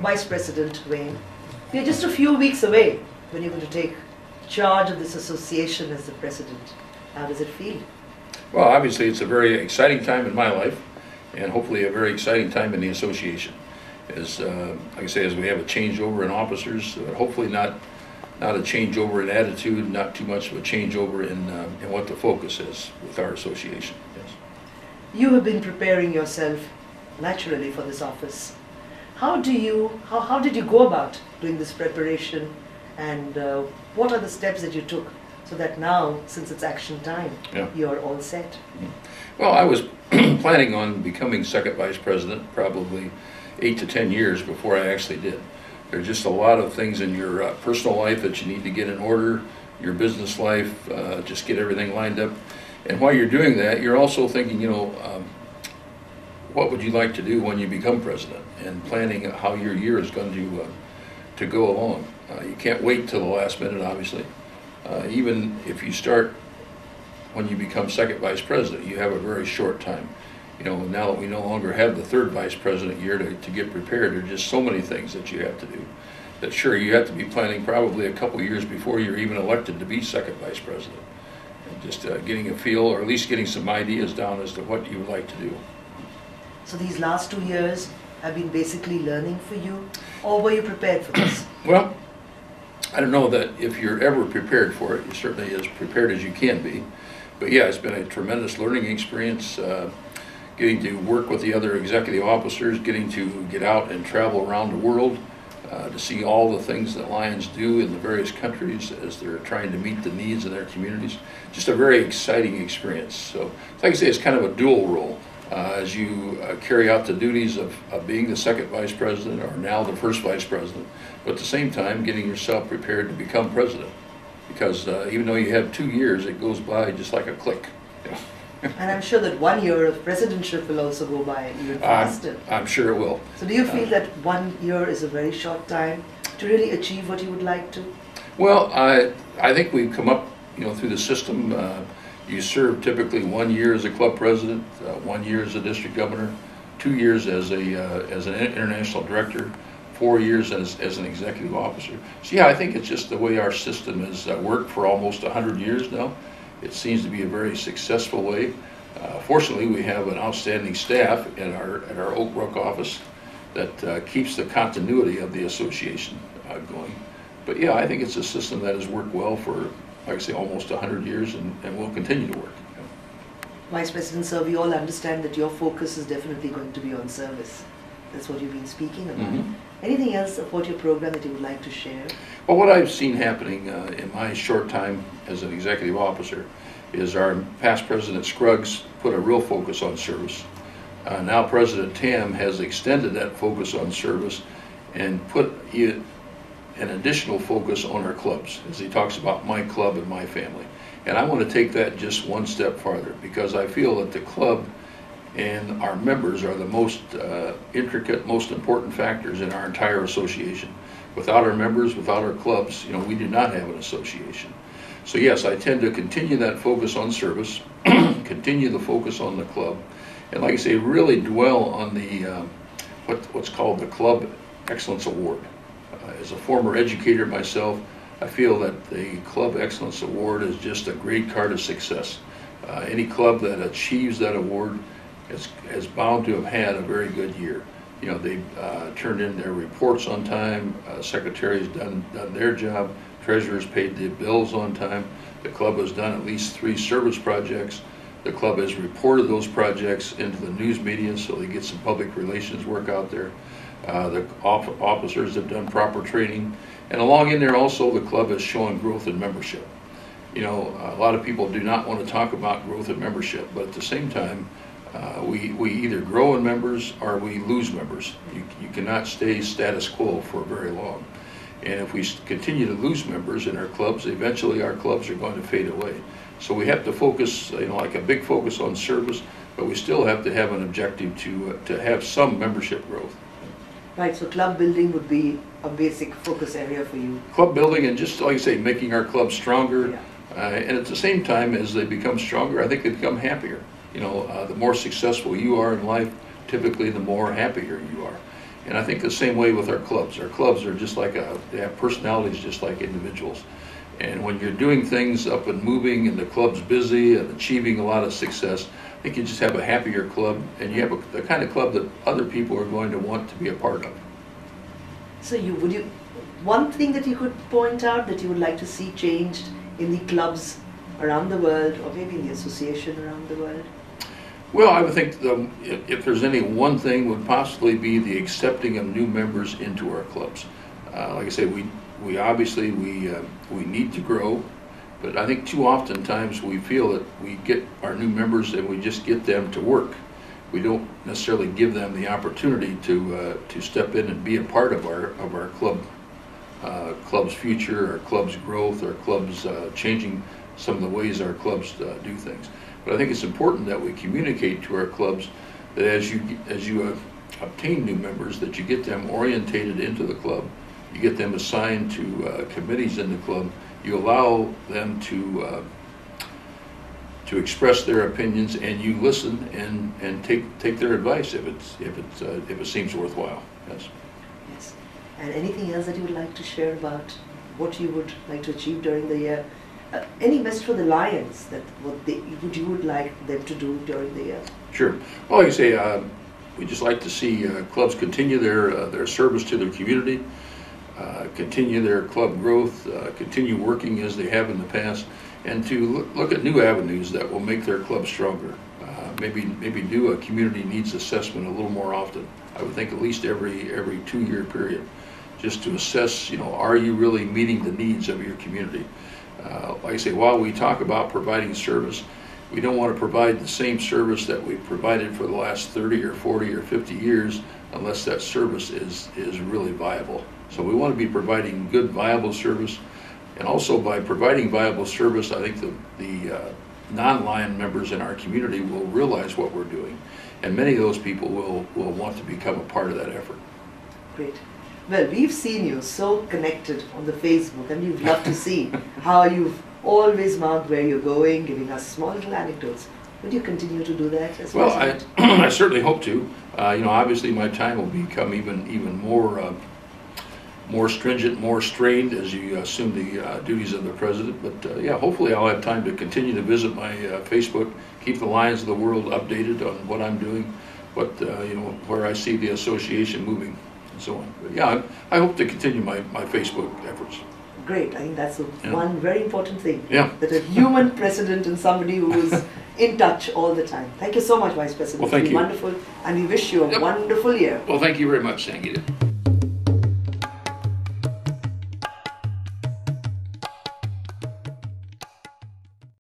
Vice President Wayne, we are just a few weeks away when you're going to take charge of this association as the president. How does it feel? Well, obviously it's a very exciting time in my life, and hopefully a very exciting time in the association. As like I say, as we have a changeover in officers, hopefully not a changeover in attitude, not too much of a changeover in what the focus is with our association. Yes. You have been preparing yourself naturally for this office. How did you go about doing this preparation, and what are the steps that you took so that now, since it's action time, you're all set? Well, I was planning on becoming second vice president probably 8 to 10 years before I actually did. There's just a lot of things in your personal life that you need to get in order, your business life, just get everything lined up. And while you're doing that, you're also thinking, what would you like to do when you become president, and planning how your year is going to go along. You can't wait till the last minute, obviously. Even if you start when you become second vice president, you have a very short time. Now that we no longer have the third vice president year to get prepared, there are just so many things that you have to do. That sure, you have to be planning probably a couple years before you're even elected to be second vice president. And just getting a feel, or at least getting some ideas down as to what you would like to do. So these last 2 years have been basically learning for you, or were you prepared for this? Well, I don't know that if you're ever prepared for it. You're certainly as prepared as you can be. But yeah, it's been a tremendous learning experience, getting to work with the other executive officers, getting to get out and travel around the world, to see all the things that Lions do in the various countries as they're trying to meet the needs of their communities. Just a very exciting experience. So, like I say, it's kind of a dual role. As you carry out the duties of being the second vice president, or now the first vice president, but at the same time getting yourself prepared to become president. Because even though you have 2 years, it goes by just like a click. And I'm sure that 1 year of presidentship will also go by even faster. I'm sure it will. So do you feel that 1 year is a very short time to really achieve what you would like to? Well, I think we've come up, through the system. You serve typically 1 year as a club president, 1 year as a district governor, 2 years as an international director, 4 years as an executive officer. So yeah, I think it's just the way our system has worked for almost 100 years now. It seems to be a very successful way. Fortunately, we have an outstanding staff at our Oak Brook office that keeps the continuity of the association going. But yeah, I think it's a system that has worked well for, like I say, almost 100 years, and will continue to work. Vice President, sir, we all understand that your focus is definitely going to be on service. That's what you've been speaking about. Anything else about your program that you would like to share? Well, what I've seen happening in my short time as an executive officer is our past President Scruggs put a real focus on service. Now President Tam has extended that focus on service and put an additional focus on our clubs, as he talks about my club and my family. And I want to take that just one step farther, because I feel that the club and our members are the most intricate, most important factors in our entire association. Without our members, without our clubs, we do not have an association. So yes, I tend to continue that focus on service, continue the focus on the club, and like I say, really dwell on the what's called the Club Excellence Award. As a former educator myself, I feel that the Club Excellence Award is just a great card of success. Any club that achieves that award is bound to have had a very good year. They've turned in their reports on time, secretaries done their job, treasurers paid the bills on time, the club has done at least 3 service projects, the club has reported those projects into the news media so they get some public relations work out there. The officers have done proper training, and along in there also the club has shown growth in membership. A lot of people do not want to talk about growth in membership, but at the same time, we either grow in members or we lose members. You cannot stay status quo for very long. And if we continue to lose members in our clubs, eventually our clubs are going to fade away. So we have to focus, like a big focus on service, but we still have to have an objective to have some membership growth. Right, so club building would be a basic focus area for you. Club building, and just like I say, making our clubs stronger. And at the same time, as they become stronger, I think they become happier. The more successful you are in life, typically the more happier you are. And I think the same way with our clubs. Our clubs are just like they have personalities just like individuals. And when you're doing things up and moving and the club's busy and achieving a lot of success, I think you just have a happier club, and you have the kind of club that other people are going to want to be a part of. So one thing that you could point out that you would like to see changed in the clubs around the world, or maybe in the association around the world? Well, I would think if there's any one thing, would possibly be the accepting of new members into our clubs. Like I say, we obviously we need to grow, but I think too often times we feel that we get our new members and we just get them to work. We don't necessarily give them the opportunity to step in and be a part of our club's future, our club's growth, our club's changing some of the ways our clubs do things. But I think it's important that we communicate to our clubs that as you obtain new members, that you get them orientated into the club, you get them assigned to committees in the club, you allow them to express their opinions, and you listen and take their advice if it seems worthwhile. Yes. Yes. And anything else that you would like to share about what you would like to achieve during the year? Any message for the Lions that you would like them to do during the year? Sure. Well, like I say, we just like to see clubs continue their service to their community, continue their club growth, continue working as they have in the past, and to look at new avenues that will make their club stronger. Maybe do a community needs assessment a little more often. I would think at least every 2-year period, just to assess, are you really meeting the needs of your community? Like I say, while we talk about providing service, we don't want to provide the same service that we've provided for the last 30 or 40 or 50 years unless that service is really viable. So we want to be providing good, viable service, and also by providing viable service, I think the non-Lion members in our community will realize what we're doing, and many of those people will want to become a part of that effort. Great. Well, we've seen you so connected on the Facebook, and we'd love to see how you've always marked where you're going, giving us small little anecdotes. Would you continue to do that as well? Well, I certainly hope to. Obviously my time will become even more stringent, more strained as you assume the duties of the president. But yeah, hopefully I'll have time to continue to visit my Facebook, keep the Lions of the world updated on what I'm doing, where I see the association moving, and so on. But yeah, I hope to continue my Facebook efforts. Great. I think that's one very important thing. Yeah. That a human president and somebody who is in touch all the time. Thank you so much, Vice President. Well, thank you. Wonderful, and we wish you a wonderful year. Well, thank you very much, Sangeeta.